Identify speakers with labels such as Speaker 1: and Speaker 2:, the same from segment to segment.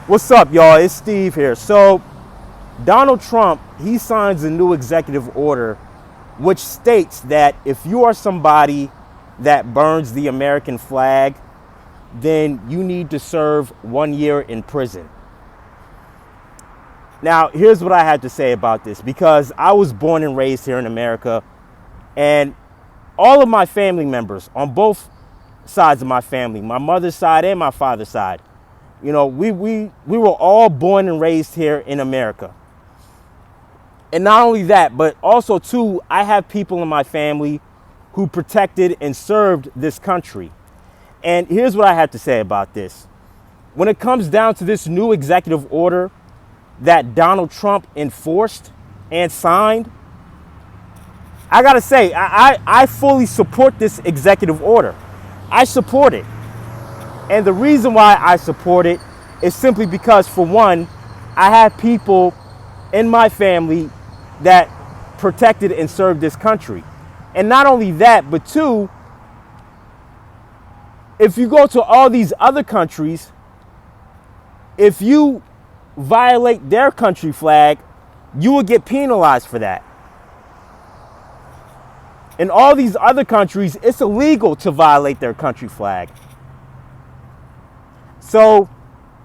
Speaker 1: What's up, y'all? It's Steve here. So, Donald Trump, he signs a new executive order which states that if you are somebody that burns the American flag, then you need to serve 1 year in prison. Now, here's what I had to say about this, because I was born and raised here in America, and all of my family members on both sides of my family, my mother's side and my father's side, you know, we were all born and raised here in America. And not only that, but also too, I have people in my family who protected and served this country. And here's what I have to say about this. When it comes down to this new executive order that Donald Trump enforced and signed, I gotta say, I fully support this executive order. I support it. And the reason why I support it is simply because, for one, I have people in my family that protected and served this country. And not only that, but two, if you go to all these other countries, if you violate their country flag, you will get penalized for that. In all these other countries, it's illegal to violate their country flag. So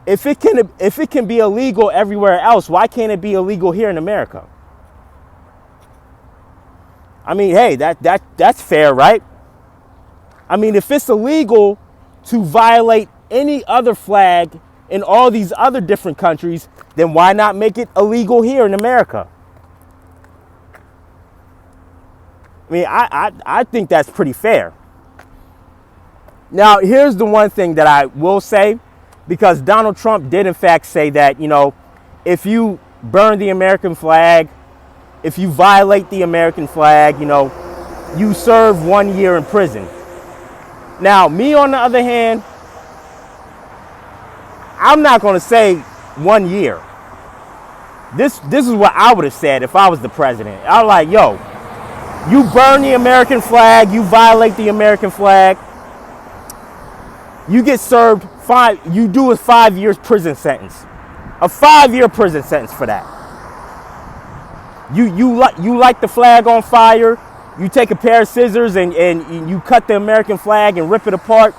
Speaker 1: if it can be illegal everywhere else, why can't it be illegal here in America? I mean, hey, that's fair, right? I mean, if it's illegal to violate any other flag in all these other different countries, then why not make it illegal here in America? I mean, I think that's pretty fair. Now, here's the one thing that I will say, because Donald Trump did in fact say that, you know, if you burn the American flag, if you violate the American flag, you know, you serve 1 year in prison. Now, me on the other hand, I'm not going to say 1 year. This is what I would have said if I was the president. I was like, yo, you burn the American flag, you violate the American flag, you get served you do a 5 years prison sentence. A 5 year prison sentence for that. You light the flag on fire, you take a pair of scissors and you cut the American flag and rip it apart.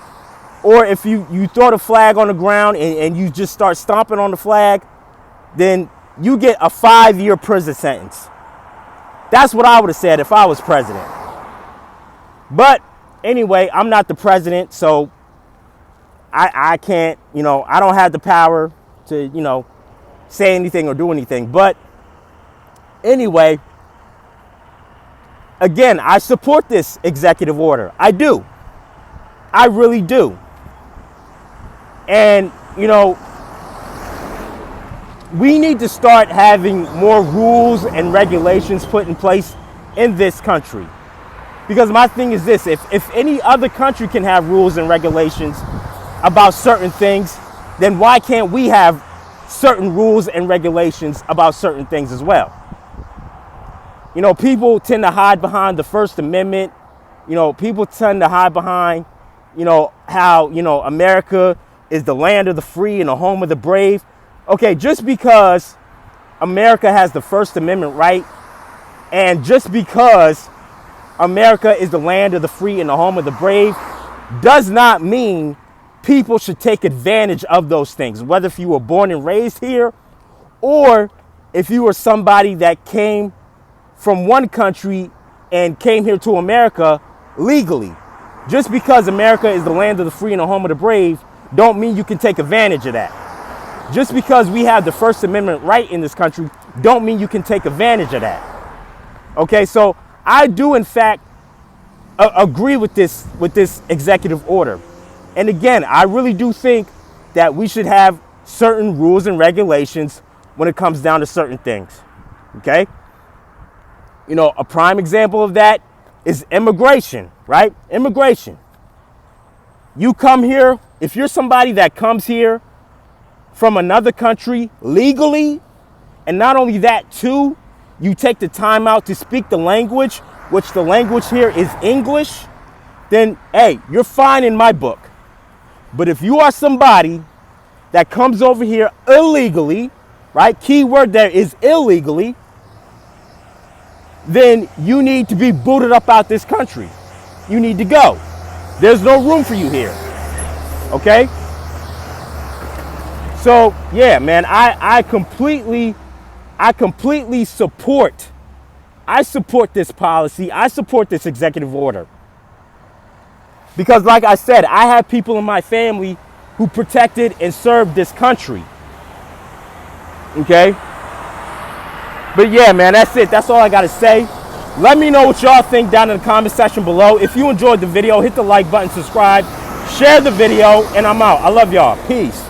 Speaker 1: Or if you throw the flag on the ground and you just start stomping on the flag, then you get a 5 year prison sentence. That's what I would have said if I was president. But anyway, I'm not the president, so I can't, you know, I don't have the power to, you know, say anything or do anything. But anyway, again, I support this executive order. I do. I really do. And, you know, we need to start having more rules and regulations put in place in this country. Because my thing is this, if any other country can have rules and regulations about certain things, then why can't we have certain rules and regulations about certain things as well? You know, people tend to hide behind the First Amendment. You know, people tend to hide behind, you know, how, you know, America is the land of the free and the home of the brave. Okay, just because America has the First Amendment right, and just because America is the land of the free and the home of the brave, does not mean people should take advantage of those things. Whether if you were born and raised here, or if you were somebody that came from one country and came here to America legally. Just because America is the land of the free and the home of the brave, don't mean you can take advantage of that. Just because we have the First Amendment right in this country, don't mean you can take advantage of that. Okay, so I do in fact agree with this executive order. And again, I really do think that we should have certain rules and regulations when it comes down to certain things. Okay? You know, a prime example of that is immigration, right? Immigration. You come here, if you're somebody that comes here from another country legally, and not only that too, you take the time out to speak the language, which the language here is English, then hey, you're fine in my book. But if you are somebody that comes over here illegally, right? Key word there is illegally, then you need to be booted up out this country. You need to go. There's no room for you here. Okay? So, yeah, man, I completely support this policy. I support this executive order. Because like I said, I have people in my family who protected and served this country. Okay? But yeah, man, that's it. That's all I got to say. Let me know what y'all think down in the comment section below. If you enjoyed the video, hit the like button, subscribe, share the video, and I'm out. I love y'all. Peace.